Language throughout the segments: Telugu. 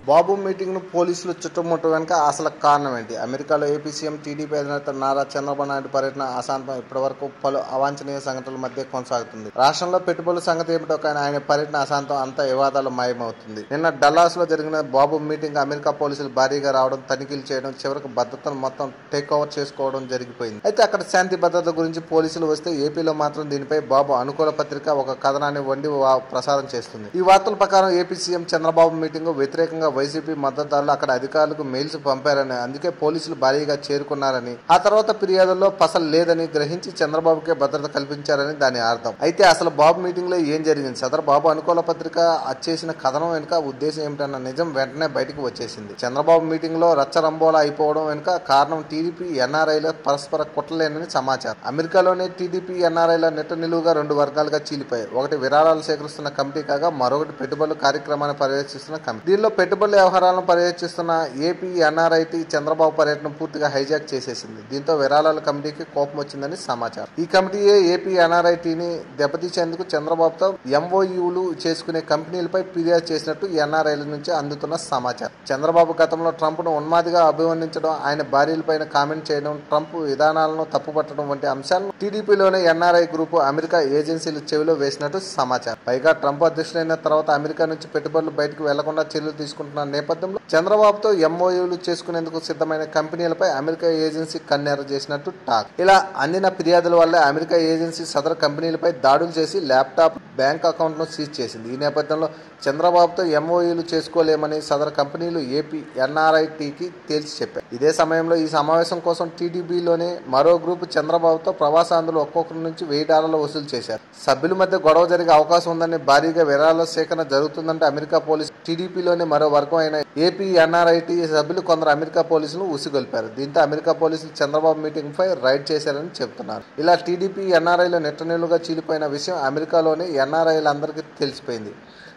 బాబు మీటింగ్ ను పోలీసులు చుట్టుముట్ట వెనుక అసలు కారణం ఏంటి? అమెరికాలో ఏపీ సీఎం టీడీపీ అధినేత నారా చంద్రబాబు నాయుడు పర్యటన అశాంతం ఇప్పటివరకు పలు అవాంఛనీయ సంఘటనల మధ్య కొనసాగుతుంది. రాష్ట్రంలో పెట్టుబడుల సంగతి ఏమిటో కానీ ఆయన పర్యటన అశాంతం అంతా వివాదాలు మాయమవుతుంది. నిన్న డల్లాస్ లో జరిగిన బాబు మీటింగ్ అమెరికా పోలీసులు భారీగా రావడం, తనిఖీలు చేయడం, చివరికి భద్రతను మొత్తం టేక్ ఓవర్ చేసుకోవడం జరిగిపోయింది. అయితే అక్కడ శాంతి భద్రత గురించి పోలీసులు వస్తే ఏపీలో మాత్రం దీనిపై బాబు అనుకూల పత్రిక ఒక కథనాన్ని వండి ప్రసారం చేస్తుంది. ఈ వార్తల ప్రకారం ఏపీ సీఎం చంద్రబాబు మీటింగ్ వ్యతిరేకంగా వైసీపీ మద్దతుదారులు అక్కడ అధికారులకు మెయిల్స్ పంపారని, అందుకే పోలీసులు భారీగా చేరుకున్నారని, ఆ తర్వాత ఫిర్యాదుల్లో పసలు లేదని గ్రహించి చంద్రబాబుకే భద్రత కల్పించారని దాని అర్థం. అయితే అసలు బాబు మీటింగ్ లో ఏం జరిగింది? సదరు బాబు అనుకూల పత్రిక అచ్చేసిన కథనం వెనుక ఉద్దేశం ఏమిటన్న నిజం వెంటనే బయటకు వచ్చేసింది. చంద్రబాబు మీటింగ్ లో రచ్చరంబోలా అయిపోవడం వెనుక కారణం టీడీపీ ఎన్ఆర్ఐల పరస్పర కుట్రలేనని సమాచారం. అమెరికాలోనే టీడీపీ ఎన్ఆర్ఐల నెట్ట నిలువుగా రెండు వర్గాలుగా చీలిపోయాయి. ఒకటి విరాళాలు సేకరిస్తున్న కమిటీ కాగా మరొకటి పెట్టుబడుల కార్యక్రమాన్ని పర్యవేక్షిస్తున్న కమిటీ. దీనిలో పెట్టుబడుల వ్యవహారాలను పర్యవేక్షిస్తున్న ఏపీ ఎన్ఆర్ఐటీ చంద్రబాబు పర్యటన పూర్తిగా హైజాక్ చేసేసింది. దీంతో విరాళాల కమిటీకి కోపం వచ్చిందని సమాచారం. ఈ కమిటీయే ఏపీ ఎన్ఆర్ఐటీని దెబ్బతీసేందుకు చంద్రబాబుతో ఎంఓయూలు చేసుకునే కంపెనీలపై ఫిర్యాదు చేసినట్టు ఎన్ఆర్ఐల నుంచి అందుతున్న సమాచారం. చంద్రబాబు గతంలో ట్రంప్ ను ఉన్మాదిగా అభివర్ణించడం, ఆయన భార్యలపైన కామెంట్ చేయడం, ట్రంప్ విధానాలను తప్పుపట్టడం వంటి అంశాలను టీడీపీలోనే ఎన్ఆర్ఐ గ్రూపు అమెరికా ఏజెన్సీల చెవిలో వేసినట్టు సమాచారం. పైగా ట్రంప్ అధ్యక్షుడైన తర్వాత అమెరికా నుంచి పెట్టుబడులు బయటకు వెళ్లకుండా చర్యలు తీసుకుంటున్న నేపథ్యంలో చంద్రబాబుతో ఎంఓయూలు చేసుకునేందుకు సిద్ధమైన కంపెనీలపై అమెరికా ఏజెన్సీ కన్నెర చేసినట్టు టాక్. ఇలా అందిన ఫిర్యాదుల వల్లే అమెరికా ఏజెన్సీ సదరు కంపెనీలపై దాడులు చేసి ల్యాప్టాప్, బ్యాంక్ అకౌంట్ ను సీజ్ చేసింది. ఈ నేపథ్యంలో చంద్రబాబుతో ఎంఓయూలు చేసుకోలేమని సదరు కంపెనీలు ఏపీ ఎన్ఆర్ఐటీకి తేల్చి చెప్పారు. ఇదే సమయంలో ఈ సమావేశం కోసం టీడీపీలోనే మరో గ్రూపు చంద్రబాబుతో ప్రవాసాంధ్రులు ఒక్కొక్కరి నుంచి $1000 వసూలు చేశారు. సభ్యుల మధ్య గొడవ జరిగే అవకాశం ఉందని, భారీగా విరాళాల సేకరణ జరుగుతుందంటే అమెరికా పోలీసులు టీడీపీలోని మరో వర్గం అయిన ఏపీ ఎన్ఆర్ఐటీ సభ్యులు కొందరు అమెరికా పోలీసులను ఉసిగొల్పారు. దీంతో అమెరికా పోలీసులు చంద్రబాబు మీటింగ్ పై రైడ్ చేశారని చెబుతున్నారు. ఇలా టీడీపీ ఎన్ఆర్ఐలో నెట్టనీళ్లుగా చీలిపోయిన విషయం అమెరికాలోని ఎన్ఆర్ఐలందరికీ తెలిసిపోయింది.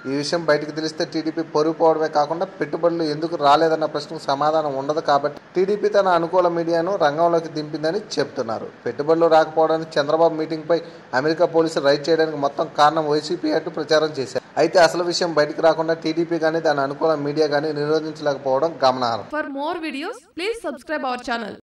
ఈ విషయం బయటకు తెలిస్తే టీడీపీ పొరుగుపోవడమే కాకుండా పెట్టుబడులు ఎందుకు రాలేదన్న ప్రశ్నకు సమాధానం ఉండదు. కాబట్టి టీడీపీ తన అనుకూల మీడియాను రంగంలోకి దింపిందని చెబుతున్నారు. పెట్టుబడులు రాకపోవడానికి చంద్రబాబు మీటింగ్ పై అమెరికా పోలీసులు రైడ్ చేయడానికి మొత్తం కారణం వైసీపీ అంటూ ప్రచారం చేశారు. అయితే అసలు విషయం బయటకు రాకుండా టీడీపీ గానీ దాని అనుకూల మీడియా గానీ నిరోధించలేకపోవడం గమనార్హం. For more videos, please subscribe our channel.